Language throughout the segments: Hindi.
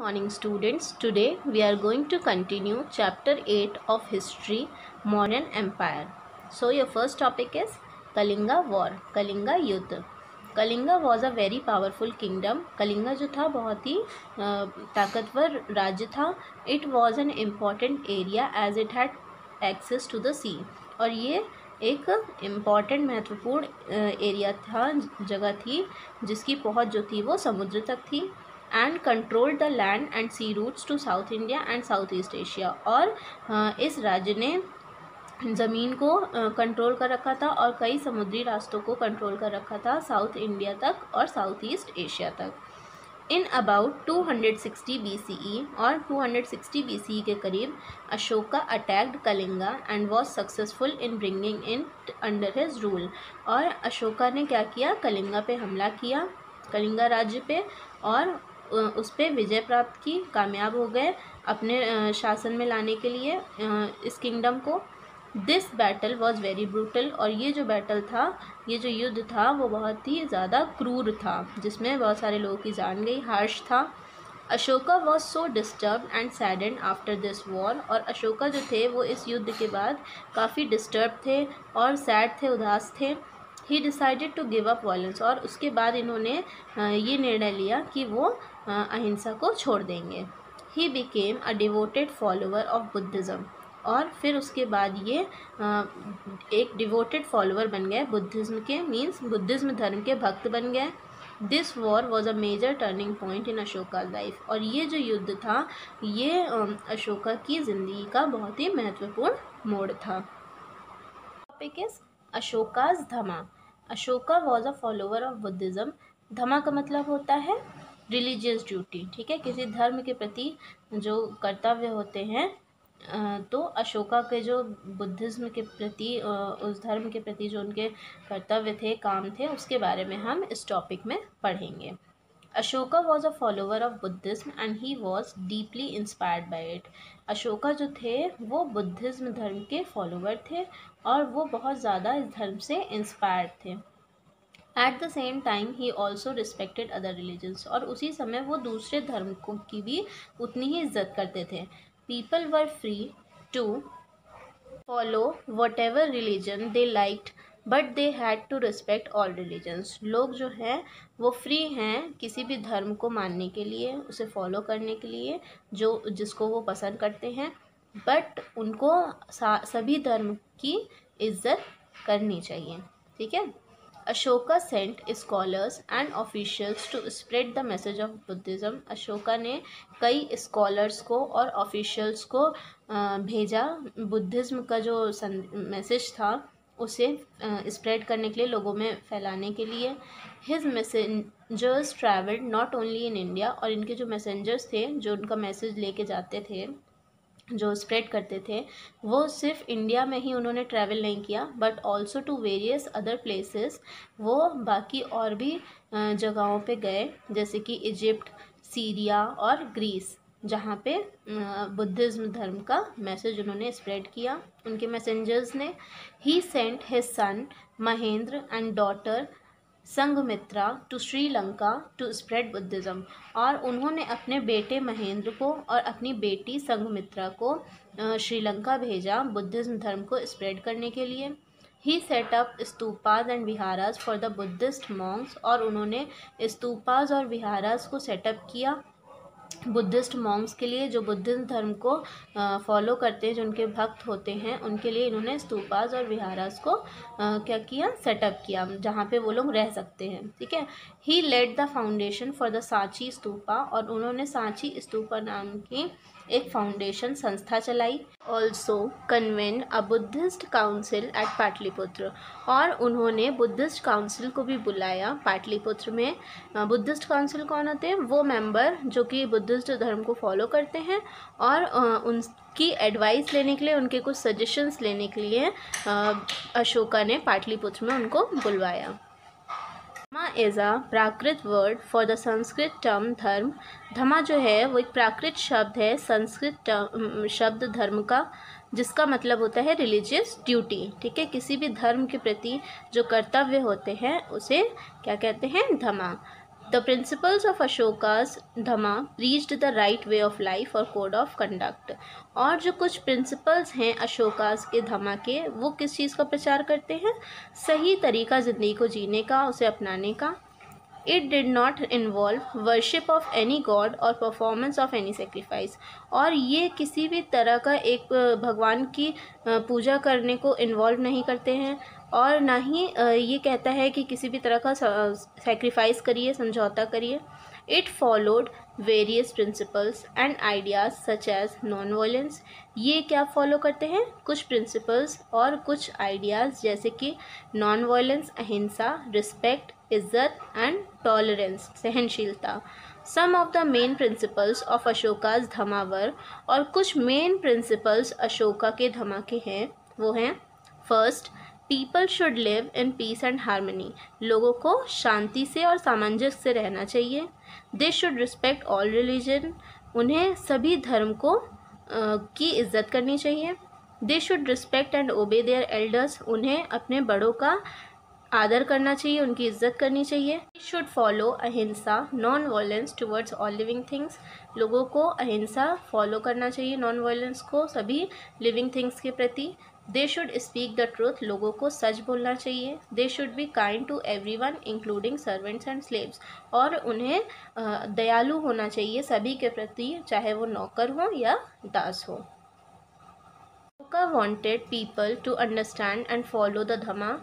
Morning students, today we are going to continue chapter 8 of history, modern empire. So your first topic is Kalinga war, Kalinga युद्ध. Kalinga was a very powerful kingdom. Kalinga जो था बहुत ही ताकतवर राज्य था. It was an important area as it had access to the sea. और ये एक इम्पॉर्टेंट महत्वपूर्ण एरिया था, जगह थी जिसकी पहुंच जो थी वो समुद्र तक थी. And control the land and sea routes to South India and South East Asia. और इस राज्य ने ज़मीन को कंट्रोल कर रखा था और कई समुद्री रास्तों को कंट्रोल कर रखा था साउथ इंडिया तक और साउथ ईस्ट एशिया तक. इन अबाउट 260 BCE और 260 BCE के करीब Ashoka attacked Kalinga and was successful in bringing in under his rule. और अशोका ने क्या किया, कलिंगा पे हमला किया, कलिंगा राज्य पे, और उस पर विजय प्राप्त की, कामयाब हो गए अपने शासन में लाने के लिए इस किंगडम को. This battle was very brutal. और ये जो बैटल था, ये जो युद्ध था वो बहुत ही ज़्यादा क्रूर था, जिसमें बहुत सारे लोगों की जान गई, हार्श था. Ashoka was so disturb and saddened after this war. और अशोका जो थे वो इस युद्ध के बाद काफ़ी डिस्टर्ब थे और सैड थे, उदास थे. He decided to give up violence. और उसके बाद इन्होंने ये निर्णय लिया कि वो अहिंसा को छोड़ देंगे. He became a devoted follower of Buddhism. और फिर उसके बाद ये एक डिवोटेड फॉलोअर बन गए बुद्धिज़्म के, मीन्स बुद्धिज़्म धर्म के भक्त बन गए. This war was a major turning point in Ashoka life. और ये जो युद्ध था ये अशोका की ज़िंदगी का बहुत ही महत्वपूर्ण मोड़ था. Topic is Ashoka's dhamma. Ashoka was a follower of Buddhism. Dhamma का मतलब होता है रिलीजियस ड्यूटी. ठीक है, किसी धर्म के प्रति जो कर्तव्य होते हैं. तो अशोका के जो बुद्धिज़्म के प्रति, उस धर्म के प्रति जो उनके कर्तव्य थे, काम थे, उसके बारे में हम इस टॉपिक में पढ़ेंगे. Ashoka was a follower of Buddhism and he was deeply inspired by it. Ashoka जो थे वो बुद्धिज़्म धर्म के फॉलोअर थे और वो बहुत ज़्यादा इस धर्म से इंस्पायर्ड थे. At the same time he also respected other religions. और उसी समय वो दूसरे धर्म की भी उतनी ही इज्जत करते थे. People were free to follow whatever religion they liked but they had to respect all religions. लोग जो हैं वो फ्री हैं किसी भी धर्म को मानने के लिए, उसे फॉलो करने के लिए, जो जिसको वो पसंद करते हैं, बट उनको सभी धर्म की इज्जत करनी चाहिए. ठीक है. Ashoka sent scholars and officials to spread the message of Buddhism. Ashoka ने कई स्कॉलर्स को और ऑफिशियल्स को भेजा बुद्धिज़्म का जो मैसेज था उसे स्प्रेड करने के लिए, लोगों में फैलाने के लिए. His messengers travelled not only in India. और इनके जो मैसेंजर्स थे, जो उनका मैसेज लेके जाते थे, जो स्प्रेड करते थे, वो सिर्फ इंडिया में ही उन्होंने ट्रैवल नहीं किया but also to various other places. वो बाकी और भी जगहों पे गए, जैसे कि इजिप्ट, सीरिया और ग्रीस, जहाँ पे बुद्धिज़्म धर्म का मैसेज उन्होंने स्प्रेड किया उनके मैसेंजर्स ने. He sent his son Mahendra and daughter Sanghamitra to Sri Lanka to spread Buddhism. और उन्होंने अपने बेटे महेंद्र को और अपनी बेटी संघमित्रा को श्रीलंका भेजा बुद्धिज़्म धर्म को स्प्रेड करने के लिए. He set up stupas and viharas for the Buddhist monks. और उन्होंने स्तूपाज और विहाराज को सेटअप किया बुद्धिस्ट मॉन्क्स के लिए, जो बुद्धिज्म धर्म को फॉलो करते हैं, जो उनके भक्त होते हैं, उनके लिए इन्होंने स्तूपास और विहारास को क्या किया, सेटअप किया, जहाँ पे वो लोग रह सकते हैं. ठीक है. He laid the foundation for the Sanchi stupa. और उन्होंने सांची स्तूपा नाम की एक फाउंडेशन संस्था चलाई. Also convened a Buddhist council at Pataliputra. और उन्होंने बुद्धिस्ट काउंसिल को भी बुलाया पाटलिपुत्र में. बुद्धिस्ट काउंसिल कौन होते हैं, वो मेंबर जो कि बुद्धिस्ट धर्म को फॉलो करते हैं और उनकी एडवाइस लेने के लिए, उनके कुछ सजेशंस लेने के लिए अशोका ने पाटलिपुत्र में उनको बुलवाया. Dhamma is a Prakrit word for the Sanskrit term dharma. Dhamma जो है वो एक प्राकृत शब्द है संस्कृत शब्द धर्म का, जिसका मतलब होता है रिलीजियस ड्यूटी. ठीक है. किसी भी धर्म के प्रति जो कर्तव्य होते हैं उसे क्या कहते हैं, धमा. The principles of Ashoka's Dhamma preached the right way of life or code of conduct. और जो कुछ प्रिंसिपल्स हैं अशोकास के धमा के, वो किस चीज़ का प्रचार करते हैं? सही तरीका ज़िंदगी को जीने का, उसे अपनाने का. It did not involve worship of any god or performance of any sacrifice. और ये किसी भी तरह का एक भगवान की पूजा करने को इन्वॉल्व नहीं करते हैं, और ना ही ये कहता है कि किसी भी तरह का सेक्रीफाइस करिए, समझौता करिए. It followed various principles and ideas such as non-violence. ये क्या फॉलो करते हैं? कुछ प्रिंसिपल्स और कुछ आइडियाज़ जैसे कि नॉन वायलेंस, अहिंसा, रिस्पेक्ट, इज्जत एंड टॉलरेंस, सहनशीलता. Some of the main principles of Ashoka's dhamma were, और कुछ मेन प्रिंसिपल्स अशोका के धमा के हैं, वो हैं: first, people should live in peace and harmony. लोगों को शांति से और सामंजस्य से रहना चाहिए. They should respect all religion. उन्हें सभी धर्म को की इज्जत करनी चाहिए. दे शुड रिस्पेक्ट एंड ओबे देयर एल्डर्स. उन्हें अपने बड़ों का आदर करना चाहिए, उनकी इज्जत करनी चाहिए. शुड फॉलो अहिंसा, non violence towards all living things. लोगों को अहिंसा फॉलो करना चाहिए, नॉन वायलेंस को सभी लिविंग थिंग्स के प्रति. They should speak the truth. लोगों को सच बोलना चाहिए. They should be kind to everyone including servants and slaves. और उन्हें दयालु होना चाहिए सभी के प्रति, चाहे वो नौकर हो या दास हो. Ashoka wanted people to understand and follow the dhamma.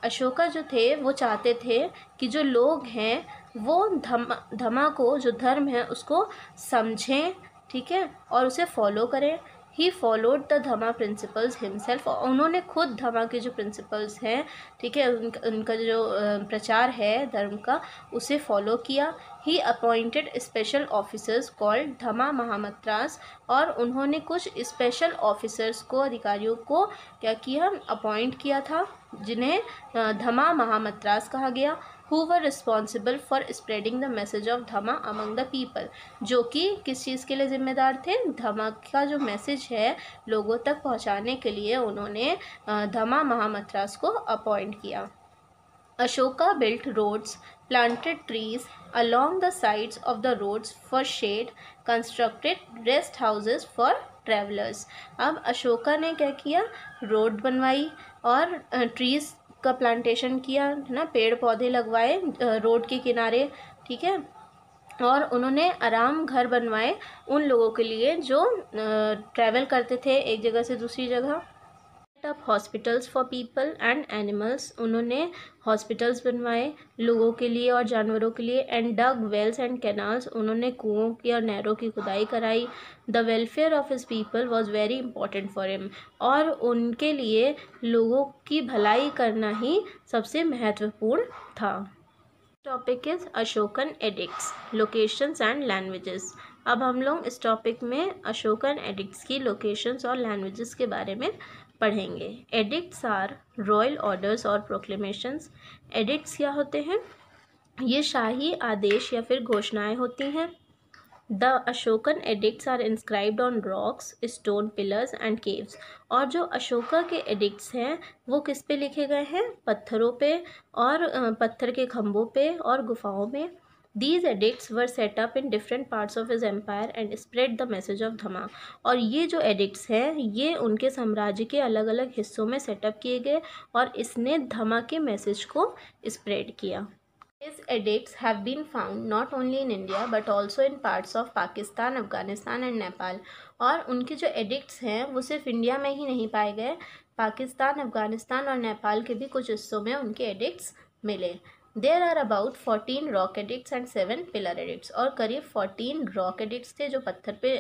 Ashoka जो थे वो चाहते थे कि जो लोग हैं वो धमा को, जो धर्म है, उसको समझें, ठीक है, और उसे फॉलो करें. He followed the dhamma principles himself. और उन्होंने खुद धमा के जो प्रिंसिपल्स हैं, ठीक है, उनका जो प्रचार है धर्म का, उसे फॉलो किया. He appointed special officers called dhamma mahamatras. और उन्होंने कुछ स्पेशल ऑफिसर्स को, अधिकारियों को क्या किया? अपॉइंट किया था, जिन्हें धमा महामत्रास कहा गया. who were responsible for spreading the message of Dhama among the people. जो कि किस चीज़ के लिए जिम्मेदार थे? धमा का जो मैसेज है लोगों तक पहुंचाने के लिए उन्होंने धमा महामत्रास को अपॉइंट किया. Ashoka built roads, planted trees along the sides of the roads for shade, constructed rest houses for travelers. अब अशोका ने क्या किया? रोड बनवाई और ट्रीज़ का प्लांटेशन किया, है ना, पेड़ पौधे लगवाए रोड के किनारे, ठीक है, और उन्होंने आराम घर बनवाए उन लोगों के लिए जो ट्रैवल करते थे एक जगह से दूसरी जगह. Set up hospitals for people and animals. उन्होंने हॉस्पिटल्स बनवाए लोगों के लिए और जानवरों के लिए. And dug wells and canals. उन्होंने कुओं की और नहरों की खुदाई कराई. The welfare of his people was very important for him. और उनके लिए लोगों की भलाई करना ही सबसे महत्वपूर्ण था. Topic is Ashokan addicts, locations and languages. अब हम लोग इस टॉपिक में अशोकन एडिक्ट्स की लोकेशंस और लैंग्वेजेस के बारे में पढ़ेंगे. एडिक्ट्स आर रॉयल ऑर्डर्स और प्रोक्लेमेशंस. एडिक्ट्स क्या होते हैं? ये शाही आदेश या फिर घोषणाएं होती हैं. The Ashokan edicts are inscribed on rocks, stone pillars and caves. और जो अशोका के एडिक्ट्स हैं वो किस पे लिखे गए हैं? पत्थरों पे और पत्थर के खंभों पे और गुफाओं में. These edicts were set up in different parts of his empire and spread the message of धमा. और ये जो edicts हैं ये उनके साम्राज्य के अलग अलग हिस्सों में सेटअप किए गए और इसने धमा के मैसेज को स्प्रेड किया. These edicts have been found not only in India but also in parts of Pakistan, Afghanistan and Nepal. और उनके जो edicts हैं वो सिर्फ इंडिया में ही नहीं पाए गए, पाकिस्तान, अफगानिस्तान और नेपाल के भी कुछ हिस्सों में उनके edicts मिले. There are about 14 rock edicts and 7 pillar edicts. और करीब 14 rock edicts थे जो पत्थर पे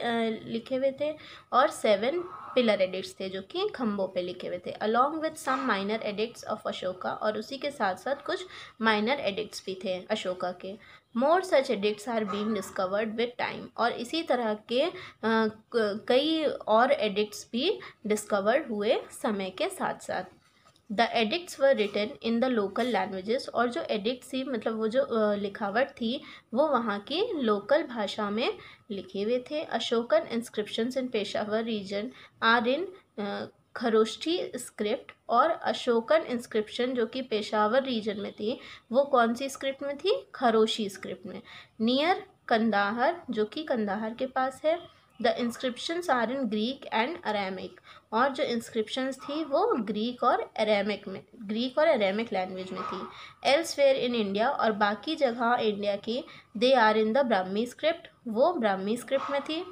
लिखे हुए थे और 7 pillar edicts थे जो कि खम्भों पे लिखे हुए थे. Along with some minor edicts of Ashoka. और उसी के साथ साथ कुछ minor edicts भी थे अशोका के. More such edicts are being discovered with time. और इसी तरह के कई और edicts भी discovered हुए समय के साथ साथ. The edicts were written in the local languages. और जो एडिक्ट्स थी मतलब वो जो लिखावट थी वो वहाँ की लोकल भाषा में लिखे हुए थे. Ashokan inscriptions in Peshawar region are in Kharosthi script और अशोकन इंस्क्रिप्शन जो कि पेशावर रीजन में थी, वो कौन सी स्क्रिप्ट में थी? खरोशी स्क्रिप्ट में, नियर कंदाहार, जो कि कंदाहार के पास है। The inscriptions are in Greek and Aramaic, और जो इंस्क्रिप्शंस थी वो ग्रीक और अरामिक लैंग्वेज में थी। एल्सवेयर इन इंडिया, और बाकी जगह इंडिया की, they are in the Brahmi script, वो ब्राह्मी स्क्रिप्ट में थी।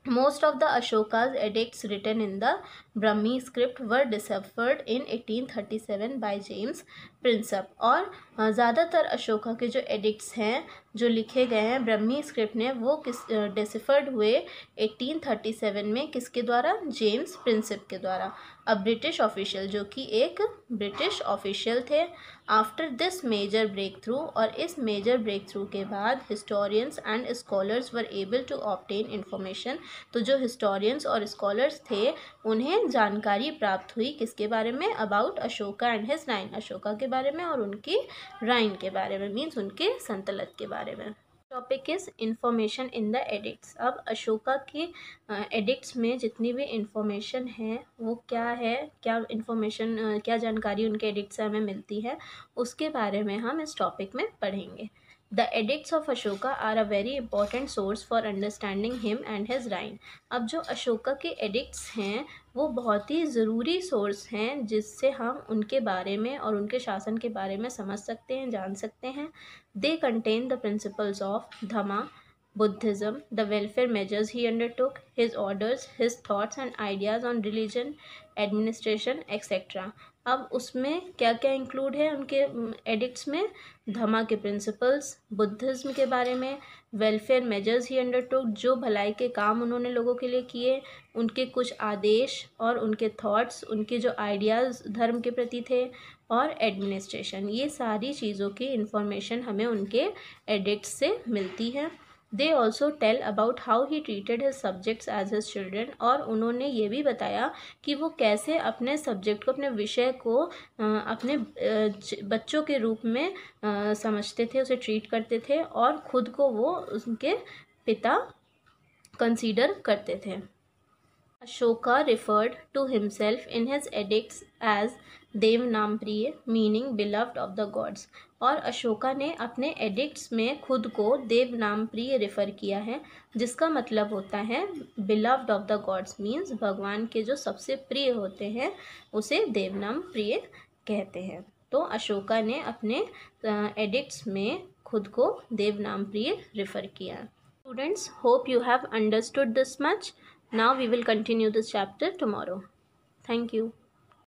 Most of the Ashoka's edicts written in the Brahmi script were deciphered in 1837 by James Prinsep, और ज़्यादातर अशोका के जो एडिक्ट्स हैं जो लिखे गए हैं ब्रह्मी स्क्रिप्ट ने, वो डिसिफर्ड हुए 1837 में, किसके द्वारा? जेम्स प्रिंसेप के द्वारा, अ ब्रिटिश ऑफिशियल, जो कि एक ब्रिटिश ऑफिशियल थे। After this major breakthrough, और इस मेजर ब्रेक थ्रू के बाद historians and scholars were able to obtain information, तो जो हिस्टोरियंस और स्कॉलर्स थे उन्हें जानकारी प्राप्त हुई किसके बारे में? अबाउट अशोका एंड हिज राइन, अशोका के बारे में और उनकी राइन के बारे में, मीन्स उनके संतलत के बारे में। Topic is information in the addicts. अब अशोका के एडिक्ट्स में जितनी भी इंफॉर्मेशन है वो क्या है, क्या इंफॉर्मेशन, क्या जानकारी उनके एडिक्ट से हमें मिलती है, उसके बारे में हम इस टॉपिक में पढ़ेंगे। The edicts of Ashoka are a very important source for understanding him and his reign. अब जो अशोका के एडिक्ट्स हैं वो बहुत ही ज़रूरी सोर्स हैं जिससे हम उनके बारे में और उनके शासन के बारे में समझ सकते हैं, जान सकते हैं। They contain the principles of dhamma, Buddhism, the welfare measures he undertook, his orders, his thoughts and ideas on religion, administration, etc. अब उसमें क्या क्या इंक्लूड है उनके एडिक्ट्स में? धमा के प्रिंसिपल्स, बुद्धिज्म के बारे में, वेलफेयर मेजर्स ही अंडरटुक, जो भलाई के काम उन्होंने लोगों के लिए किए, उनके कुछ आदेश और उनके थॉट्स, उनके जो आइडियाज़ धर्म के प्रति थे, और एडमिनिस्ट्रेशन, ये सारी चीज़ों की इंफॉर्मेशन हमें उनके एडिक्ट्स से मिलती है। They also tell about how he treated his subjects as his children, और उन्होंने ये भी बताया कि वो कैसे अपने सब्जेक्ट को, अपने विषय को अपने बच्चों के रूप में समझते थे, उसे ट्रीट करते थे, और खुद को वो उनके पिता कंसीडर करते थे। Ashoka referred to himself in his edicts as Devanampriya, meaning beloved of the gods, और अशोका ने अपने एडिक्ट्स में खुद को देवनामप्रिय रेफर किया है, जिसका मतलब होता है beloved of the God's, means भगवान के जो सबसे प्रिय होते हैं उसे देवनामप्रिय कहते हैं। तो अशोका ने अपने एडिक्ट्स में खुद को देवनामप्रिय रेफर किया। Students, hope you have understood this much. Now we will continue this chapter tomorrow. Thank you.